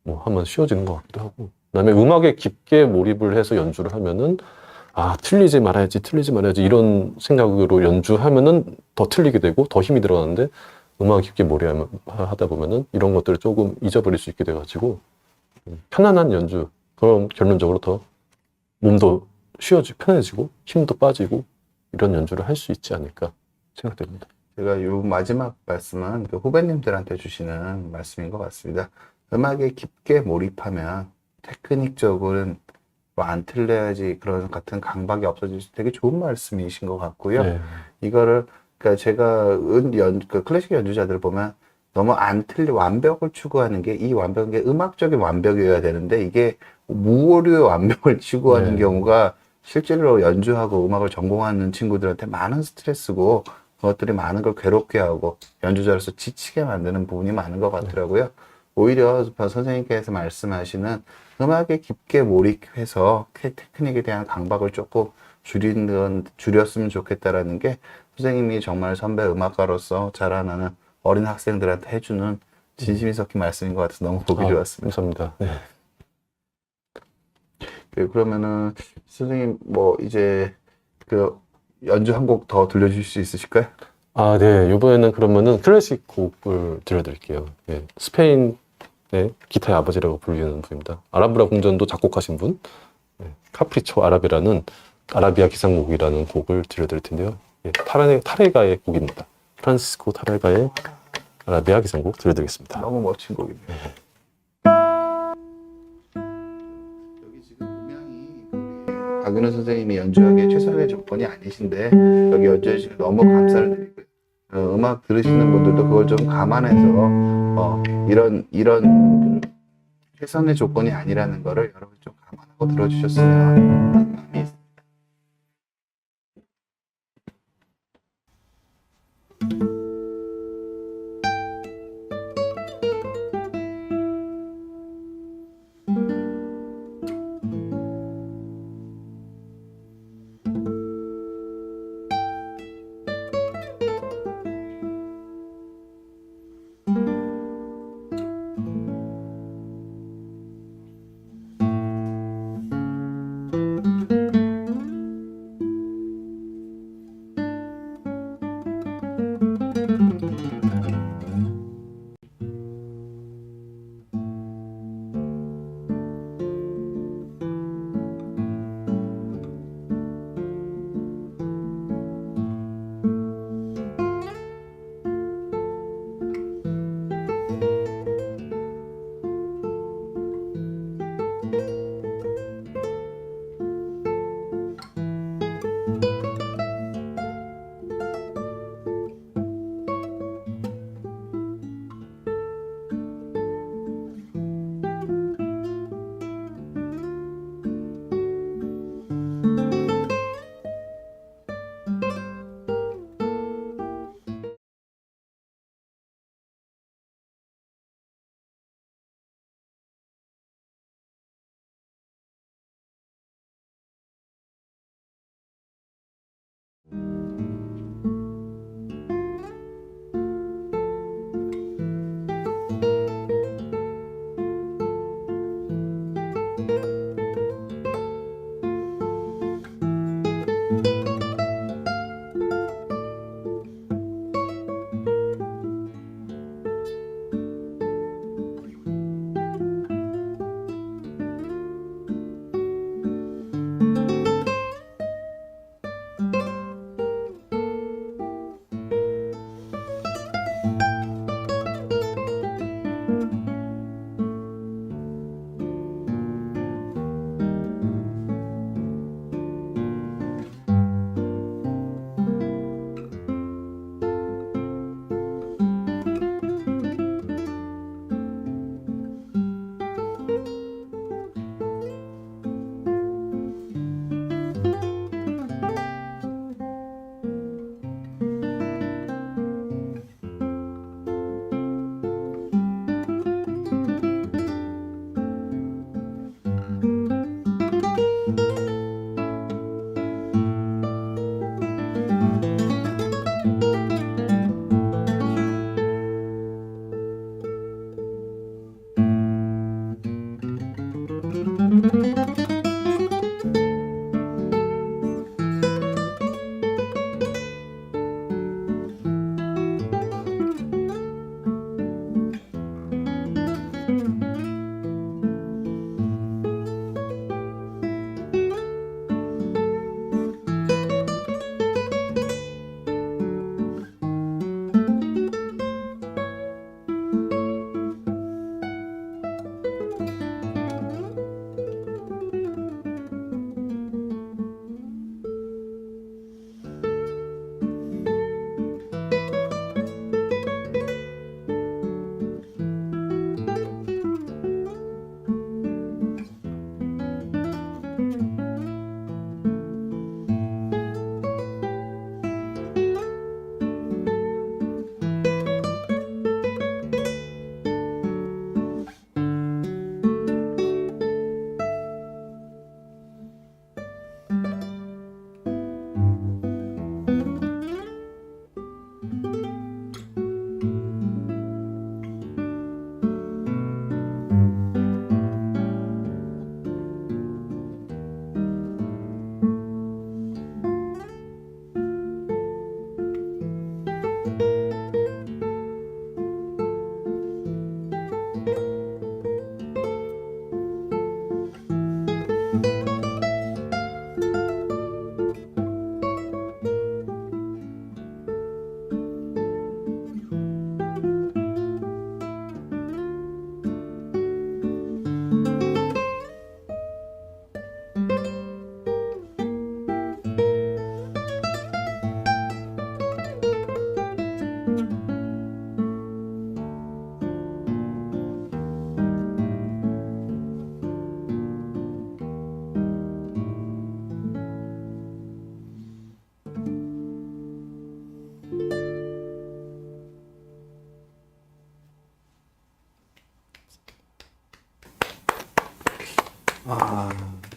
뭐 하면 쉬워지는 것 같기도 하고 그다음에 음악에 깊게 몰입을 해서 연주를 하면은 아 틀리지 말아야지 이런 생각으로 연주하면은 더 틀리게 되고 더 힘이 들어가는데 음악에 깊게 몰입하다 보면은 이런 것들을 조금 잊어버릴 수 있게 돼가지고 편안한 연주 그럼 결론적으로 더 몸도 편해지고 힘도 빠지고 이런 연주를 할 수 있지 않을까 생각됩니다. 제가 요 마지막 말씀은 그 후배님들한테 주시는 말씀인 것 같습니다. 음악에 깊게 몰입하면 테크닉적으로는 뭐 안 틀려야지 그런 같은 강박이 없어질 수 되게 좋은 말씀이신 것 같고요. 네. 이거를 그러니까 제가 그 클래식 연주자들 보면 너무 안 틀려 완벽을 추구하는 게 이 완벽한 게 음악적인 완벽이어야 되는데 이게 무오류의 완벽을 추구하는 네. 경우가 실제로 연주하고 음악을 전공하는 친구들한테 많은 스트레스고 그것들이 많은 걸 괴롭게 하고 연주자로서 지치게 만드는 부분이 많은 것 같더라고요. 오히려 선생님께서 말씀하시는 음악에 깊게 몰입해서 테크닉에 대한 강박을 조금 줄였으면 좋겠다라는 게 선생님이 정말 선배 음악가로서 자라나는 어린 학생들한테 해주는 진심이 섞인 말씀인 것 같아서 너무 보기 좋았습니다. 감사합니다. 네. 그러면은 선생님 뭐 이제 그 연주 한 곡 더 들려주실 수 있으실까요? 아, 네. 이번에는 그러면은 클래식 곡을 들려드릴게요. 네. 스페인의 기타의 아버지라고 불리는 분입니다. 아람브라 궁전도 작곡하신 분, 네. 카프리초 아라베라는 아라비아 기상곡이라는 곡을 들려드릴 텐데요. 예, 타레가의 곡입니다. 프란시스코 타레가의 아라비아 기상곡 들려드리겠습니다. 너무 멋진 곡이네요. 여기 지금 음향이 우리 박윤호 선생님이 연주하기에 최선의 조건이 아니신데 여기 연주해 주셔서 너무 감사를 드리고요. 음악 들으시는 분들도 그걸 좀 감안해서 이런 최선의 조건이 아니라는 거를 여러분 좀 감안하고 들어주셨으면 하는 마음이 있습니다.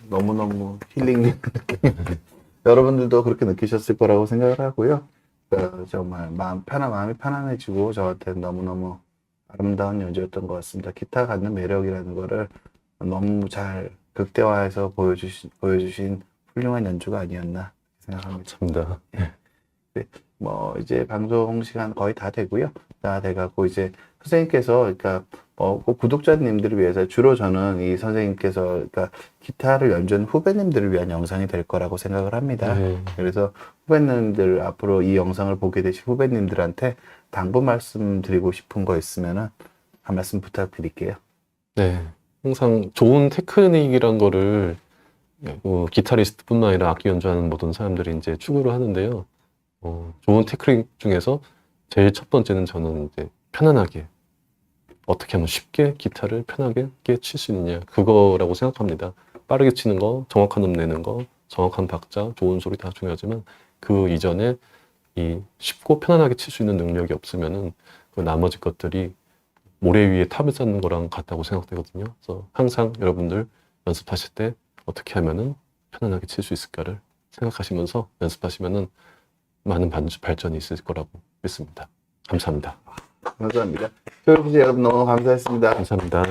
너무너무 힐링. 여러분들도 그렇게 느끼셨을 거라고 생각을 하고요. 정말 마음이 편안해지고 저한테는 너무너무 아름다운 연주였던 것 같습니다. 기타 갖는 매력이라는 거를 너무 잘 극대화해서 보여주신 훌륭한 연주가 아니었나 생각합니다. 감사합니다. 뭐 이제 방송 시간 거의 다 되고요. 다 돼가고 이제 선생님께서 그러니까 꼭 구독자님들을 위해서 주로 저는 이 선생님께서 그러니까 기타를 연주하는 후배님들을 위한 영상이 될 거라고 생각을 합니다. 네. 그래서 후배님들 앞으로 이 영상을 보게 되신 후배님들한테 당부 말씀드리고 싶은 거 있으면은 한 말씀 부탁드릴게요. 네. 항상 좋은 테크닉이란 거를 기타리스트뿐만 아니라 악기 연주하는 모든 사람들이 이제 추구를 하는데요. 좋은 테크닉 중에서 제일 첫 번째는 저는 이제 편안하게 어떻게 하면 쉽게 기타를 편하게 칠 수 있느냐 그거라고 생각합니다. 빠르게 치는 거, 정확한 음 내는 거, 정확한 박자, 좋은 소리 다 중요하지만 그 이전에 이 쉽고 편안하게 칠 수 있는 능력이 없으면은 그 나머지 것들이 모래 위에 탑을 쌓는 거랑 같다고 생각되거든요. 그래서 항상 여러분들 연습하실 때 어떻게 하면은 편안하게 칠 수 있을까를 생각하시면서 연습하시면은 많은 발전이 있을 거라고 믿습니다. 감사합니다. 감사합니다. 여러분 너무 감사했습니다. 감사합니다.